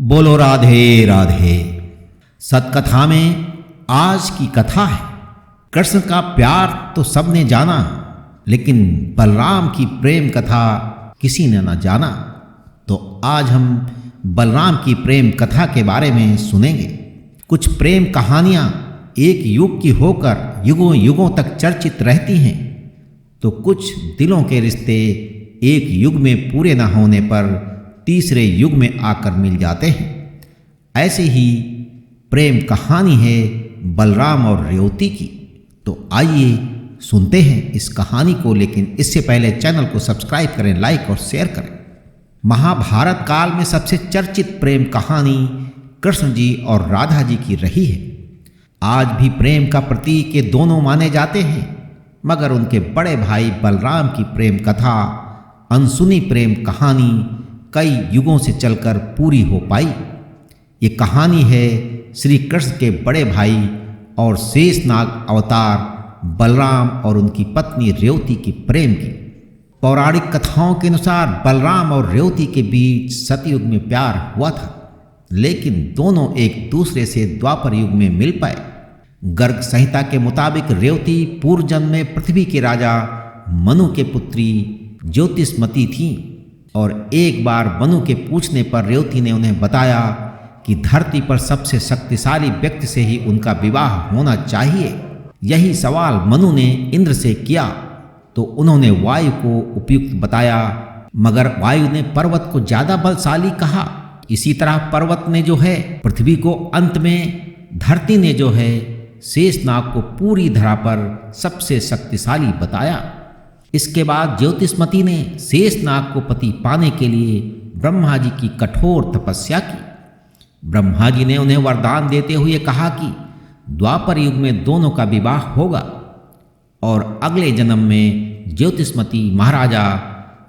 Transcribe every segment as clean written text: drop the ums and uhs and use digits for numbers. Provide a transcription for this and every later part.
बोलो राधे राधे। सतकथा में आज की कथा है। कृष्ण का प्यार तो सबने जाना, लेकिन बलराम की प्रेम कथा किसी ने न जाना। तो आज हम बलराम की प्रेम कथा के बारे में सुनेंगे। कुछ प्रेम कहानियाँ एक युग की होकर युगों युगों तक चर्चित रहती हैं, तो कुछ दिलों के रिश्ते एक युग में पूरे न होने पर तीसरे युग में आकर मिल जाते हैं। ऐसी ही प्रेम कहानी है बलराम और रेवती की। तो आइए सुनते हैं इस कहानी को, लेकिन इससे पहले चैनल को सब्सक्राइब करें, लाइक और शेयर करें। महाभारत काल में सबसे चर्चित प्रेम कहानी कृष्ण जी और राधा जी की रही है। आज भी प्रेम का प्रतीक ये दोनों माने जाते हैं, मगर उनके बड़े भाई बलराम की प्रेम कथा, अनसुनी प्रेम कहानी कई युगों से चलकर पूरी हो पाई। ये कहानी है श्री कृष्ण के बड़े भाई और शेषनाग अवतार बलराम और उनकी पत्नी रेवती की प्रेम की। पौराणिक कथाओं के अनुसार बलराम और रेवती के बीच सतयुग में प्यार हुआ था, लेकिन दोनों एक दूसरे से द्वापर युग में मिल पाए। गर्ग संहिता के मुताबिक रेवती पूर्व जन्म में पृथ्वी के राजा मनु के पुत्री ज्योतिष्मती थीं, और एक बार मनु के पूछने पर रेवती ने उन्हें बताया कि धरती पर सबसे शक्तिशाली व्यक्ति से ही उनका विवाह होना चाहिए। यही सवाल मनु ने इंद्र से किया, तो उन्होंने वायु को उपयुक्त बताया, मगर वायु ने पर्वत को ज्यादा बलशाली कहा। इसी तरह पर्वत ने जो है पृथ्वी को, अंत में धरती ने जो है शेषनाग को पूरी धरा पर सबसे शक्तिशाली बताया। इसके बाद ज्योतिष्मती ने शेषनाग को पति पाने के लिए ब्रह्मा जी की कठोर तपस्या की। ब्रह्मा जी ने उन्हें वरदान देते हुए कहा कि द्वापर युग में दोनों का विवाह होगा, और अगले जन्म में ज्योतिष्मती महाराजा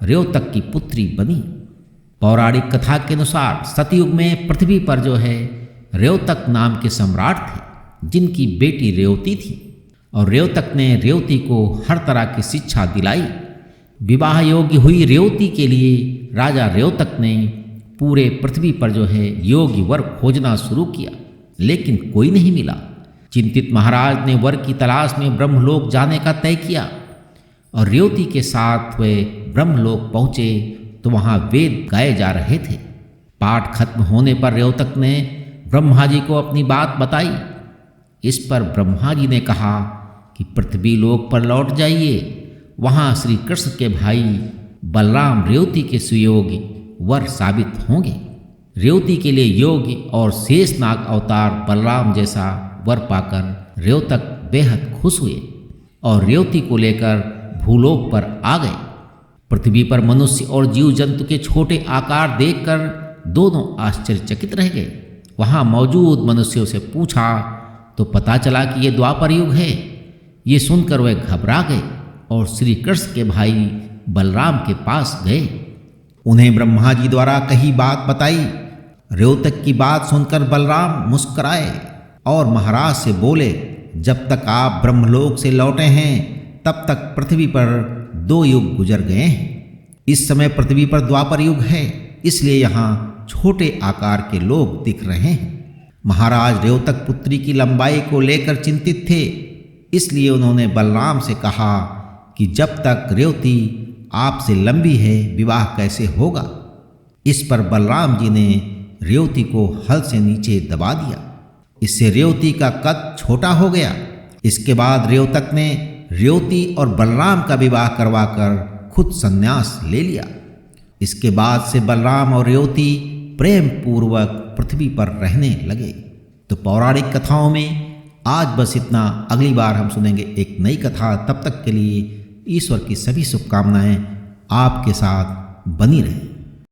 रेवतक की पुत्री बनी। पौराणिक कथा के अनुसार सतयुग में पृथ्वी पर जो है रेवतक नाम के सम्राट थे, जिनकी बेटी रेवती थी, और रेवतक ने रेवती को हर तरह की शिक्षा दिलाई। विवाह योग्य हुई रेवती के लिए राजा रेवतक ने पूरे पृथ्वी पर जो है योग्य वर खोजना शुरू किया, लेकिन कोई नहीं मिला। चिंतित महाराज ने वर की तलाश में ब्रह्मलोक जाने का तय किया, और रेवती के साथ वे ब्रह्मलोक पहुँचे तो वहाँ वेद गाए जा रहे थे। पाठ खत्म होने पर रेवतक ने ब्रह्मा जी को अपनी बात बताई। इस पर ब्रह्मा जी ने कहा कि पृथ्वी लोक पर लौट जाइए, वहाँ श्री कृष्ण के भाई बलराम रेवती के सुयोग्य वर साबित होंगे। रेवती के लिए योग्य और शेषनाग अवतार बलराम जैसा वर पाकर रेवतक बेहद खुश हुए और रेवती को लेकर भूलोक पर आ गए। पृथ्वी पर मनुष्य और जीव जंतु के छोटे आकार देखकर दोनों आश्चर्यचकित रह गए। वहाँ मौजूद मनुष्यों से पूछा तो पता चला कि ये द्वापर युग है। ये सुनकर वे घबरा गए और श्री कृष्ण के भाई बलराम के पास गए। उन्हें ब्रह्मा जी द्वारा कही बात बताई। रेवतक की बात सुनकर बलराम मुस्कुराए और महाराज से बोले, जब तक आप ब्रह्मलोक से लौटे हैं तब तक पृथ्वी पर 2 युग गुजर गए हैं। इस समय पृथ्वी पर द्वापर युग है, इसलिए यहाँ छोटे आकार के लोग दिख रहे हैं। महाराज रेवतक पुत्री की लंबाई को लेकर चिंतित थे, इसलिए उन्होंने बलराम से कहा कि जब तक रेवती आपसे लंबी है, विवाह कैसे होगा। इस पर बलराम जी ने रेवती को हल से नीचे दबा दिया। इससे रेवती का कद छोटा हो गया। इसके बाद रेवतक ने रेवती और बलराम का विवाह करवाकर खुद संन्यास ले लिया। इसके बाद से बलराम और रेवती प्रेम पूर्वक पृथ्वी पर रहने लगे। तो पौराणिक कथाओं में आज बस इतना। अगली बार हम सुनेंगे एक नई कथा। तब तक के लिए ईश्वर की सभी शुभकामनाएं आपके साथ बनी रहें।